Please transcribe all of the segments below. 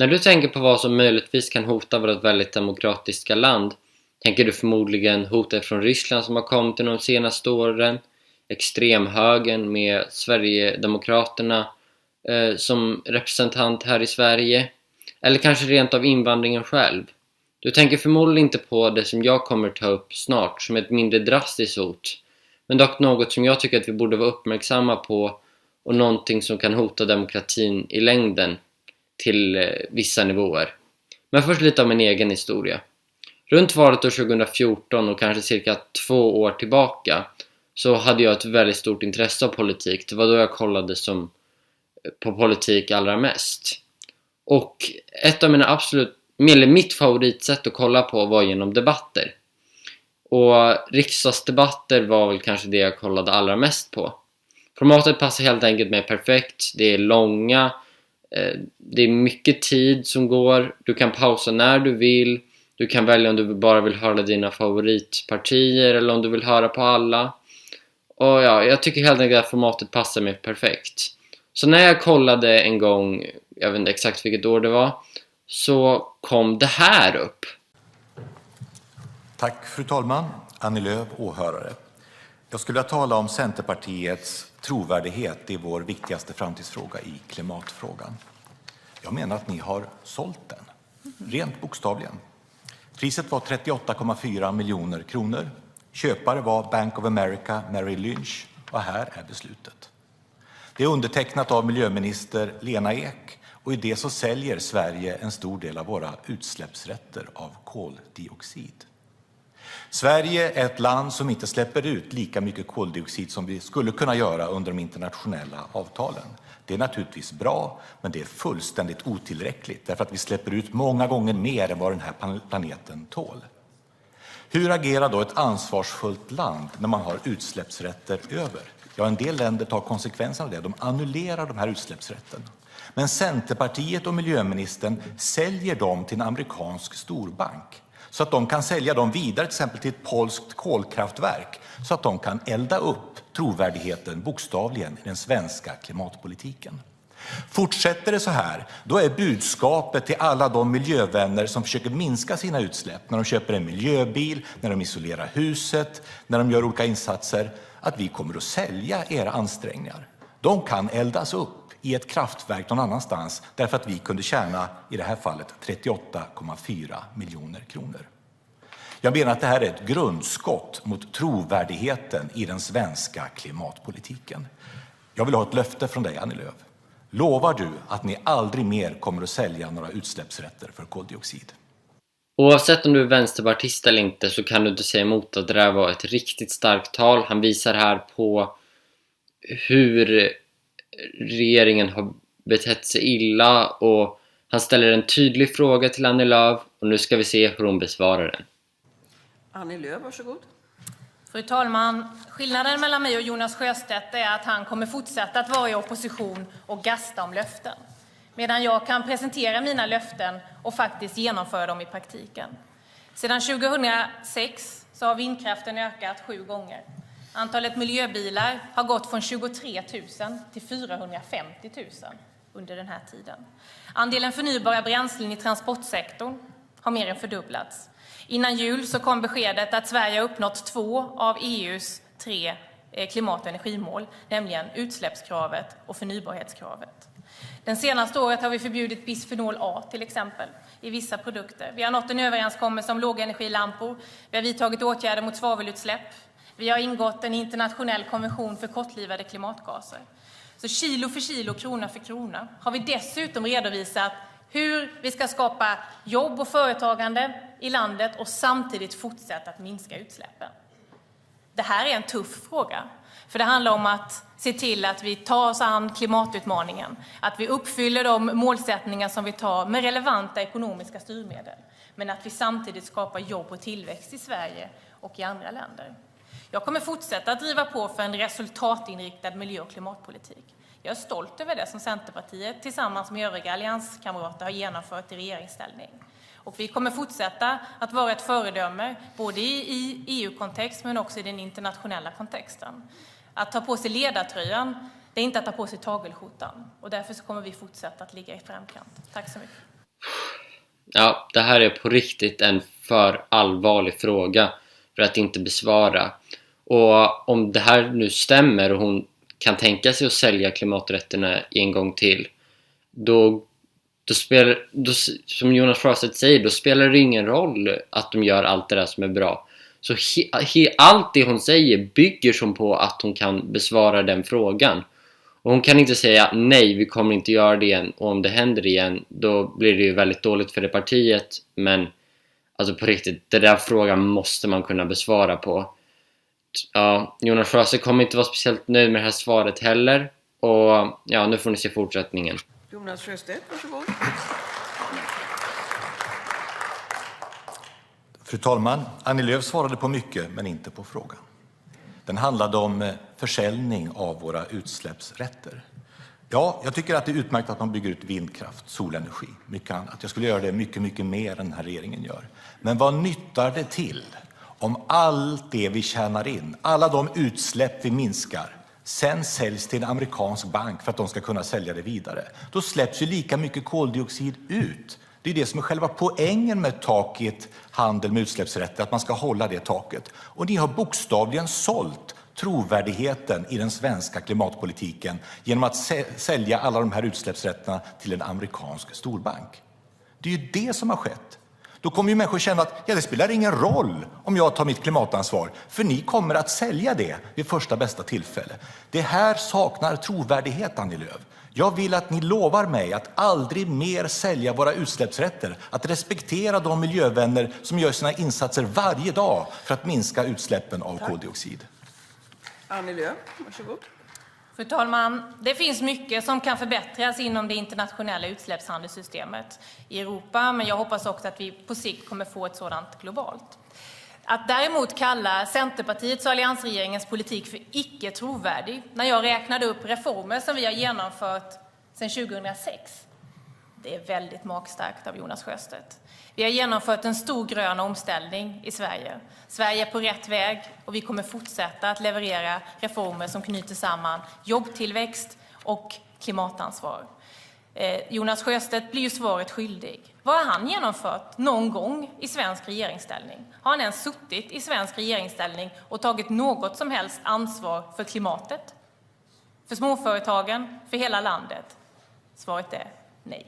När du tänker på vad som möjligtvis kan hota vårt väldigt demokratiska land, tänker du förmodligen hotet från Ryssland som har kommit de senaste åren, extremhögern med Sverigedemokraterna som representant här i Sverige, eller kanske rent av invandringen själv. Du tänker förmodligen inte på det som jag kommer ta upp snart som ett mindre drastiskt hot, men dock något som jag tycker att vi borde vara uppmärksamma på och någonting som kan hota demokratin i längden till vissa nivåer. Men först lite om min egen historia. Runt valet år 2014 och kanske cirka 2 år tillbaka så hade jag ett väldigt stort intresse av politik. Det var då jag kollade på politik allra mest. Och ett av mitt favoritsätt att kolla på var genom debatter. Och riksdagsdebatter var väl kanske det jag kollade allra mest på. Formatet passar helt enkelt mig perfekt. Det är långa, det är mycket tid som går. Du kan pausa när du vill. Du kan välja om du bara vill höra dina favoritpartier eller om du vill höra på alla. Och ja, jag tycker helt enkelt att formatet passar mig perfekt. Så när jag kollade en gång, jag vet inte exakt vilket år det var, så kom det här upp. Tack fru talman, Annie Lööf, åhörare. Jag skulle vilja tala om Centerpartiets trovärdighet i vår viktigaste framtidsfråga i klimatfrågan. Jag menar att ni har sålt den, rent bokstavligen. Priset var 38,4 miljoner kronor. Köpare var Bank of America, Merrill Lynch, och här är beslutet. Det är undertecknat av miljöminister Lena Ek och i det så säljer Sverige en stor del av våra utsläppsrätter av koldioxid. Sverige är ett land som inte släpper ut lika mycket koldioxid som vi skulle kunna göra under de internationella avtalen. Det är naturligtvis bra, men det är fullständigt otillräckligt därför att vi släpper ut många gånger mer än vad den här planeten tål. Hur agerar då ett ansvarsfullt land när man har utsläppsrätter över? Ja, en del länder tar konsekvenserna av det. De annullerar de här utsläppsrätterna. Men Centerpartiet och miljöministern säljer dem till en amerikansk storbank så att de kan sälja dem vidare till exempel till ett polskt kolkraftverk så att de kan elda upp trovärdigheten bokstavligen i den svenska klimatpolitiken. Fortsätter det så här, då är budskapet till alla de miljövänner som försöker minska sina utsläpp när de köper en miljöbil, när de isolerar huset, när de gör olika insatser, att vi kommer att sälja era ansträngningar. De kan eldas upp i ett kraftverk någon annanstans därför att vi kunde tjäna, i det här fallet, 38,4 miljoner kronor. Jag menar att det här är ett grundskott mot trovärdigheten i den svenska klimatpolitiken. Jag vill ha ett löfte från dig, Annie Lööf. Lovar du att ni aldrig mer kommer att sälja några utsläppsrätter för koldioxid? Oavsett om du är vänsterpartist eller inte så kan du inte säga emot att det där var ett riktigt starkt tal. Han visar här på hur regeringen har betett sig illa och han ställer en tydlig fråga till Annie Lööf och nu ska vi se hur hon besvarar den. Annie Lööf, varsågod. Fru talman, skillnaden mellan mig och Jonas Sjöstedt är att han kommer fortsätta att vara i opposition och gasta om löften. Medan jag kan presentera mina löften och faktiskt genomföra dem i praktiken. Sedan 2006 så har vindkraften ökat 7 gånger. Antalet miljöbilar har gått från 23 000 till 450 000 under den här tiden. Andelen förnybara bränslen i transportsektorn har mer än fördubblats. Innan jul så kom beskedet att Sverige har uppnått 2 av EU:s 3 klimat- och energimål, nämligen utsläppskravet och förnybarhetskravet. Den senaste året har vi förbjudit bisfenol A till exempel i vissa produkter. Vi har nått en överenskommelse om lågenergilampor. Vi har vidtagit åtgärder mot svavelutsläpp. Vi har ingått en internationell konvention för kortlivade klimatgaser. Så kilo för kilo, krona för krona har vi dessutom redovisat hur vi ska skapa jobb och företagande i landet och samtidigt fortsätta att minska utsläppen. Det här är en tuff fråga, för det handlar om att se till att vi tar oss an klimatutmaningen, att vi uppfyller de målsättningar som vi tar med relevanta ekonomiska styrmedel, men att vi samtidigt skapar jobb och tillväxt i Sverige och i andra länder. Jag kommer fortsätta att driva på för en resultatinriktad miljö- och klimatpolitik. Jag är stolt över det som Centerpartiet tillsammans med övriga allianskamrater har genomfört i regeringsställning. Och vi kommer fortsätta att vara ett föredöme både i EU-kontext men också i den internationella kontexten. Att ta på sig ledartröjan, det är inte att ta på sig tagelskjortan. Och därför så kommer vi fortsätta att ligga i framkant. Tack så mycket. Ja, det här är på riktigt en för allvarlig fråga för att inte besvara. Och om det här nu stämmer och hon kan tänka sig att sälja klimaträtterna en gång till, då som Jonas Sjöstedt säger, då spelar det ingen roll att de gör allt det där som är bra. Så allt det hon säger bygger som på att hon kan besvara den frågan. Och hon kan inte säga nej, vi kommer inte göra det igen, och om det händer igen, då blir det ju väldigt dåligt för det partiet. Men alltså på riktigt, den där frågan måste man kunna besvara på. Ja, Jonas Sjöstedt kommer inte vara speciellt nöjd med det här svaret heller. Och ja, nu får ni se fortsättningen. Jonas Sjöstedt, varsågod. Fru talman, Annie Lööf svarade på mycket men inte på frågan. Den handlade om försäljning av våra utsläppsrätter. Ja, jag tycker att det är utmärkt att man bygger ut vindkraft, solenergi, mycket annat. Jag skulle göra det mycket mer än den här regeringen gör. Men vad nyttar det till om allt det vi tjänar in, alla de utsläpp vi minskar, sen säljs till en amerikansk bank för att de ska kunna sälja det vidare? Då släpps ju lika mycket koldioxid ut. Det är det som är själva poängen med tak i ett handel med utsläppsrätter, att man ska hålla det taket. Och ni har bokstavligen sålt trovärdigheten i den svenska klimatpolitiken genom att sälja alla de här utsläppsrätterna till en amerikansk storbank. Det är ju det som har skett. Då kommer ju människor känna att det spelar ingen roll om jag tar mitt klimatansvar, för ni kommer att sälja det vid första bästa tillfälle. Det här saknar trovärdighet, Annie Lööf. Jag vill att ni lovar mig att aldrig mer sälja våra utsläppsrätter, att respektera de miljövänner som gör sina insatser varje dag för att minska utsläppen av koldioxid. Annie Lööf, varsågod. Fru talman, det finns mycket som kan förbättras inom det internationella utsläppshandelssystemet i Europa, men jag hoppas också att vi på sikt kommer få ett sådant globalt. Att däremot kalla Centerpartiets och alliansregeringens politik för icke trovärdig när jag räknade upp reformer som vi har genomfört sedan 2006, det är väldigt magstarkt av Jonas Sjöstedt. Vi har genomfört en stor grön omställning i Sverige. Sverige är på rätt väg och vi kommer fortsätta att leverera reformer som knyter samman jobbtillväxt och klimatansvar. Jonas Sjöstedt blir ju svaret skyldig. Vad har han genomfört någon gång i svensk regeringsställning? Har han ens suttit i svensk regeringsställning och tagit något som helst ansvar för klimatet? För småföretagen? För hela landet? Svaret är nej.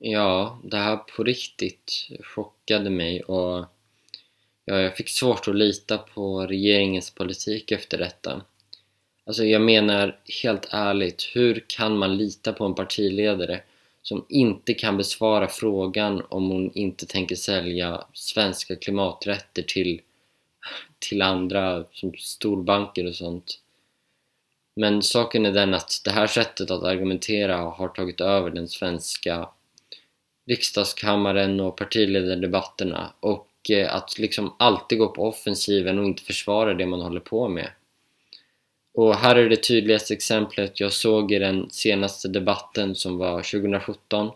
Ja, det här på riktigt chockade mig, och jag fick svårt att lita på regeringens politik efter detta. Alltså jag menar helt ärligt, hur kan man lita på en partiledare som inte kan besvara frågan om hon inte tänker sälja svenska klimaträtter till andra som storbanker och sånt? Men saken är den att det här sättet att argumentera har tagit över den svenska riksdagskammaren och partiledardebatterna, och att liksom alltid gå på offensiven och inte försvara det man håller på med. Och här är det tydligaste exemplet jag såg i den senaste debatten som var 2017.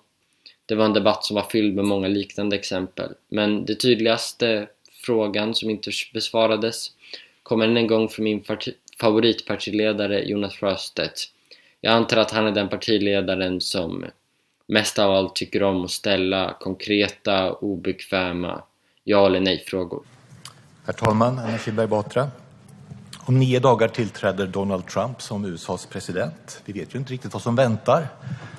Det var en debatt som var fylld med många liknande exempel. Men det tydligaste frågan som inte besvarades kommer en gång från min favoritpartiledare Jonas Sjöstedt. Jag antar att han är den partiledaren som mest av allt tycker om att ställa konkreta, obekväma ja eller nej-frågor. Herr talman, Anna Kinberg Batra. Om 9 dagar tillträder Donald Trump som USAs president. Vi vet ju inte riktigt vad som väntar,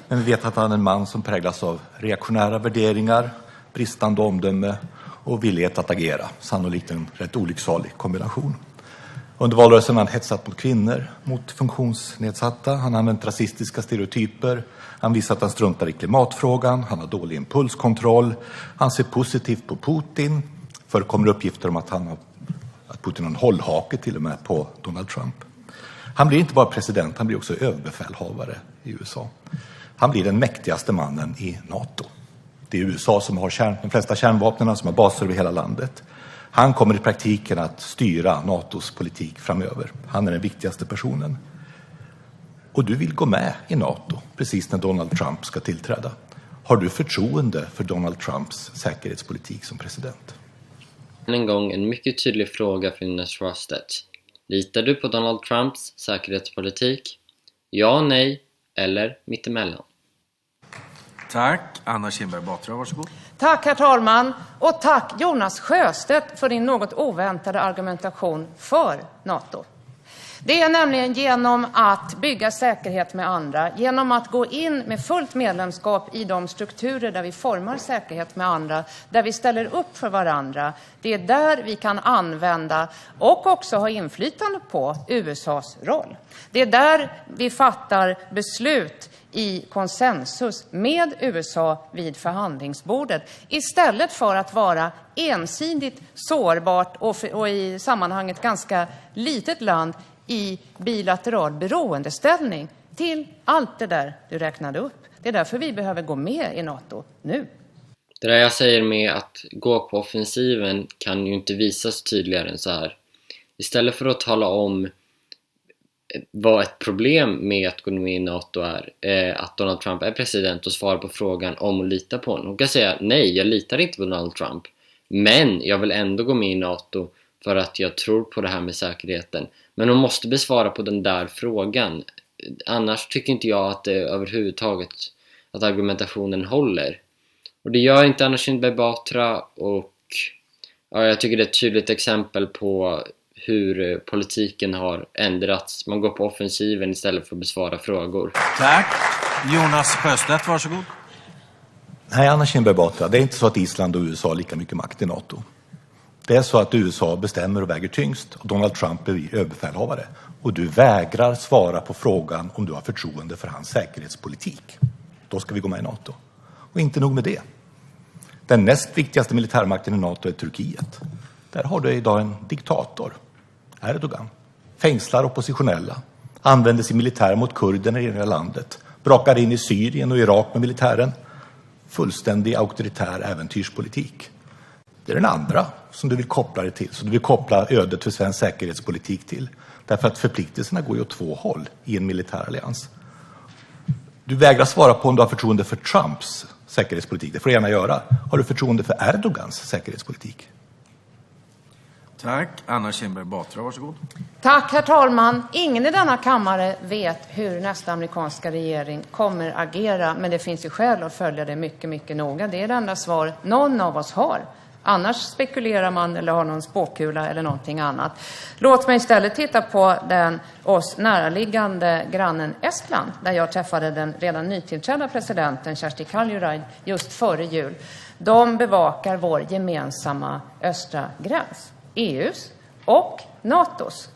men vi vet att han är en man som präglas av reaktionära värderingar, bristande omdöme och villighet att agera. Sannolikt en rätt olycksalig kombination. Under valrörelsen har han hetsat mot kvinnor, mot funktionsnedsatta. Han har använt rasistiska stereotyper. Han visar att han struntar i klimatfrågan. Han har dålig impulskontroll. Han ser positivt på Putin. Förekommer uppgifter om att Putin har en hållhake till och med på Donald Trump. Han blir inte bara president, han blir också överbefälhavare i USA. Han blir den mäktigaste mannen i NATO. Det är USA som har de flesta kärnvapnen, som har baser över hela landet. Han kommer i praktiken att styra NATOs politik framöver. Han är den viktigaste personen. Och du vill gå med i NATO precis när Donald Trump ska tillträda. Har du förtroende för Donald Trumps säkerhetspolitik som president? En gång en mycket tydlig fråga från Jonas Sjöstedt. Litar du på Donald Trumps säkerhetspolitik? Ja, nej eller mittemellan? Tack. Anna Kinberg Batra, varsågod. Tack herr talman, och tack Jonas Sjöstedt för din något oväntade argumentation för NATO. Det är nämligen genom att bygga säkerhet med andra, genom att gå in med fullt medlemskap i de strukturer där vi formar säkerhet med andra, där vi ställer upp för varandra. Det är där vi kan använda och också ha inflytande på USAs roll. Det är där vi fattar beslut i konsensus med USA vid förhandlingsbordet, istället för att vara ensidigt sårbart och i sammanhanget ganska litet land i bilateral beroendeställning till allt det där du räknade upp. Det är därför vi behöver gå med i NATO nu. Det där jag säger med att gå på offensiven kan ju inte visas tydligare än så här. Istället för att tala om vad ett problem med att gå med i NATO är, att Donald Trump är president, och svara på frågan om att lita på honom. Hon kan säga nej, jag litar inte på Donald Trump, men jag vill ändå gå med i NATO för att jag tror på det här med säkerheten. Men hon måste besvara på den där frågan. Annars tycker inte jag att det överhuvudtaget att argumentationen håller. Och det gör inte Anna Kinberg Batra, och ja, jag tycker det är ett tydligt exempel på hur politiken har ändrats. Man går på offensiven istället för att besvara frågor. Tack. Jonas Sjöstedt, varsågod. Nej, Anna Kinberg Batra, det är inte så att Island och USA har lika mycket makt i NATO. Det är så att USA bestämmer och väger tyngst, och Donald Trump är överbefälhavare. Och du vägrar svara på frågan om du har förtroende för hans säkerhetspolitik. Då ska vi gå med i NATO. Och inte nog med det. Den näst viktigaste militärmakten i NATO är Turkiet. Där har du idag en diktator, Erdogan. Fängslar oppositionella, använder sin militär mot kurderna i det här landet, brakar in i Syrien och Irak med militären. Fullständig auktoritär äventyrspolitik. Det är den andra som du vill koppla det till, som du vill koppla ödet för svensk säkerhetspolitik till. Därför att förpliktelserna går ju åt två håll i en militär allians. Du vägrar svara på om du har förtroende för Trumps säkerhetspolitik. Det får du gärna göra. Har du förtroende för Erdogans säkerhetspolitik? Tack. Anna Kinberg Batra, varsågod. Tack herr talman. Ingen i denna kammare vet hur nästa amerikanska regering kommer agera, men det finns ju skäl att följa det mycket, mycket noga. Det är det enda svar någon av oss har. Annars spekulerar man eller har någon spåkula eller någonting annat. Låt mig istället titta på den oss näraliggande grannen Estland, där jag träffade den redan nytillträdda presidenten Kersti Kaljulaid just före jul. De bevakar vår gemensamma östra gräns, EUs och NATOs.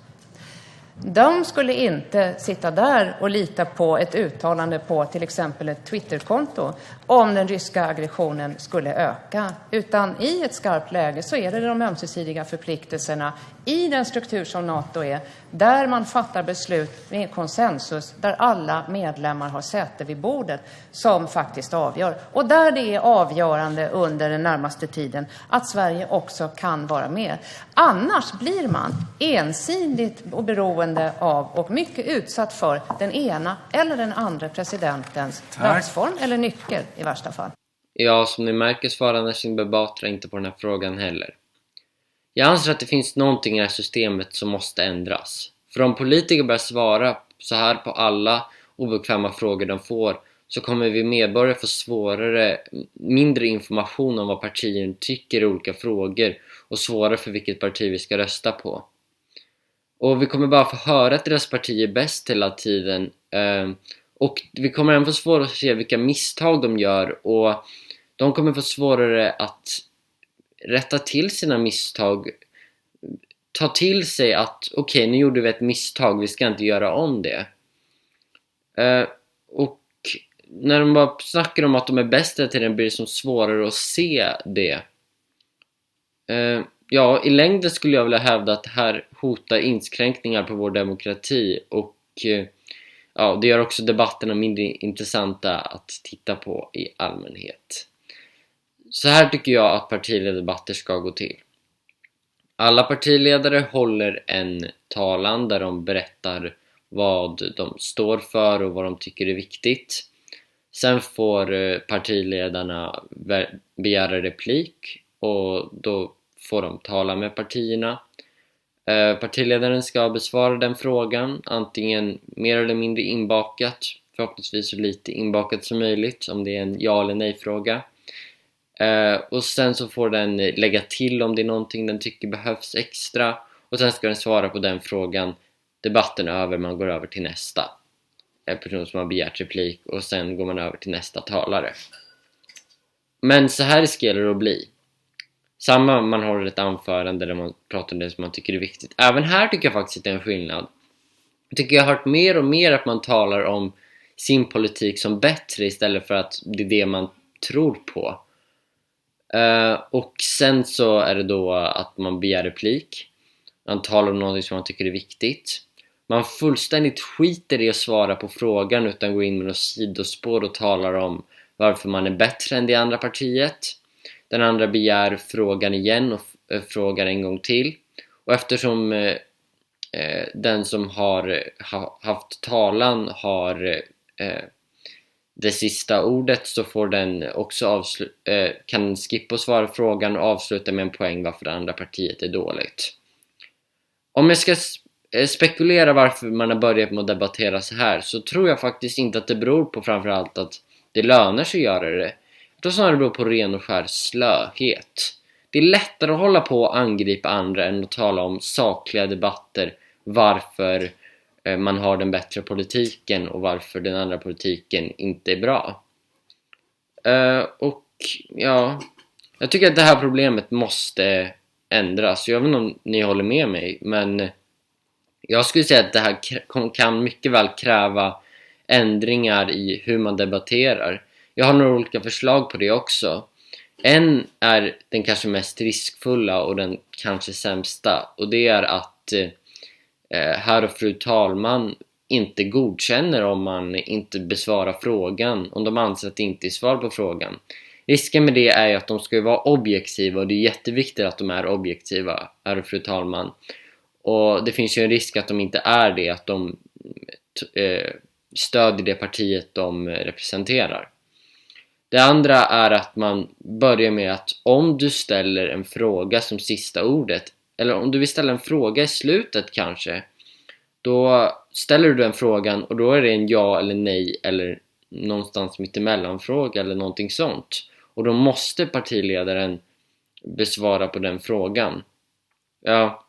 De skulle inte sitta där och lita på ett uttalande på till exempel ett Twitterkonto om den ryska aggressionen skulle öka. Utan i ett skarpt läge så är det de ömsesidiga förpliktelserna i den struktur som NATO är, där man fattar beslut med konsensus, där alla medlemmar har säte vid bordet, som faktiskt avgör. Och där det är avgörande under den närmaste tiden att Sverige också kan vara med. Annars blir man ensidigt och beroende av och mycket utsatt för den ena eller den andra presidentens plattform eller nyckel i värsta fall. Ja, som ni märker svarar Anna Kinberg Batra inte på den här frågan heller. Jag anser att det finns någonting i det här systemet som måste ändras. För om politiker börjar svara så här på alla obekväma frågor de får, så kommer vi medborgare få mindre information om vad partierna tycker i olika frågor och svårare för vilket parti vi ska rösta på. Och vi kommer bara få höra att deras parti är bäst hela tiden, och vi kommer även få svårare att se vilka misstag de gör, och de kommer få svårare att rätta till sina misstag, ta till sig att okej, nu gjorde vi ett misstag, vi ska inte göra om det. Och när de bara snackar om att de är bäst hela tiden blir det som svårare att se det. Ja, i längden skulle jag vilja hävda att det här hotar inskränkningar på vår demokrati, och ja, det gör också debatterna mindre intressanta att titta på i allmänhet. Så här tycker jag att partiledardebatter ska gå till. Alla partiledare håller en talan där de berättar vad de står för och vad de tycker är viktigt. Sen får partiledarna begära replik, och då får de tala med partierna. Partiledaren ska besvara den frågan, antingen mer eller mindre inbakat förhoppningsvis så lite inbakat som möjligt om det är en ja eller nej fråga. Och sen så får den lägga till om det är någonting den tycker behövs extra, och sen ska den svara på den frågan. Debatten är över, man går över till nästa person som har begärt replik, och sen går man över till nästa talare. Men så här riskerar det att bli. Samma man håller ett anförande där man pratar om det som man tycker är viktigt. Även här tycker jag faktiskt att det är en skillnad. Jag tycker jag har hört mer och mer att man talar om sin politik som bättre istället för att det är det man tror på. Och sen så är det då att man begär replik. Man talar om något som man tycker är viktigt. Man fullständigt skiter i att svara på frågan utan går in med något sidospår och talar om varför man är bättre än det andra partiet. Den andra begär frågan igen och frågar en gång till. Och eftersom den som har haft talan har det sista ordet, så får den också kan skippa och svara frågan och avsluta med en poäng varför det andra partiet är dåligt. Om jag ska spekulera varför man har börjat med att debattera så här, så tror jag faktiskt inte att det beror på framförallt att det lönar sig att göra det. Jag tror snarare det beror på ren och skär slöhet. Det är lättare att hålla på och angripa andra än att tala om sakliga debatter, varför man har den bättre politiken och varför den andra politiken inte är bra. Och ja, jag tycker att det här problemet måste ändras. Jag vet inte om ni håller med mig, men jag skulle säga att det här kan mycket väl kräva ändringar i hur man debatterar. Jag har några olika förslag på det också. En är den kanske mest riskfulla och den kanske sämsta, och det är att herr och fru talman inte godkänner om man inte besvarar frågan, om de anser att det inte är svar på frågan. Risken med det är att de ska vara objektiva, och det är jätteviktigt att de är objektiva, herr och fru talman. Och det finns ju en risk att de inte är det, att de stödjer det partiet de representerar. Det andra är att man börjar med att om du ställer en fråga som sista ordet, eller om du vill ställa en fråga i slutet kanske, då ställer du den frågan och då är det en ja eller nej eller någonstans mittemellan fråga eller någonting sånt. Och då måste partiledaren besvara på den frågan. Ja,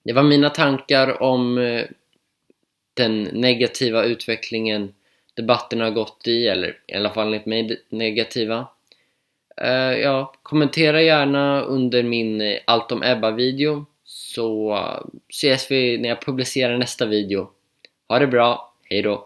det var mina tankar om den negativa utvecklingen debatten har gått i, eller i alla fall enligt mig negativa. Ja, kommentera gärna under min Allt om Ebba-video, så ses vi när jag publicerar nästa video. Ha det bra, hej då!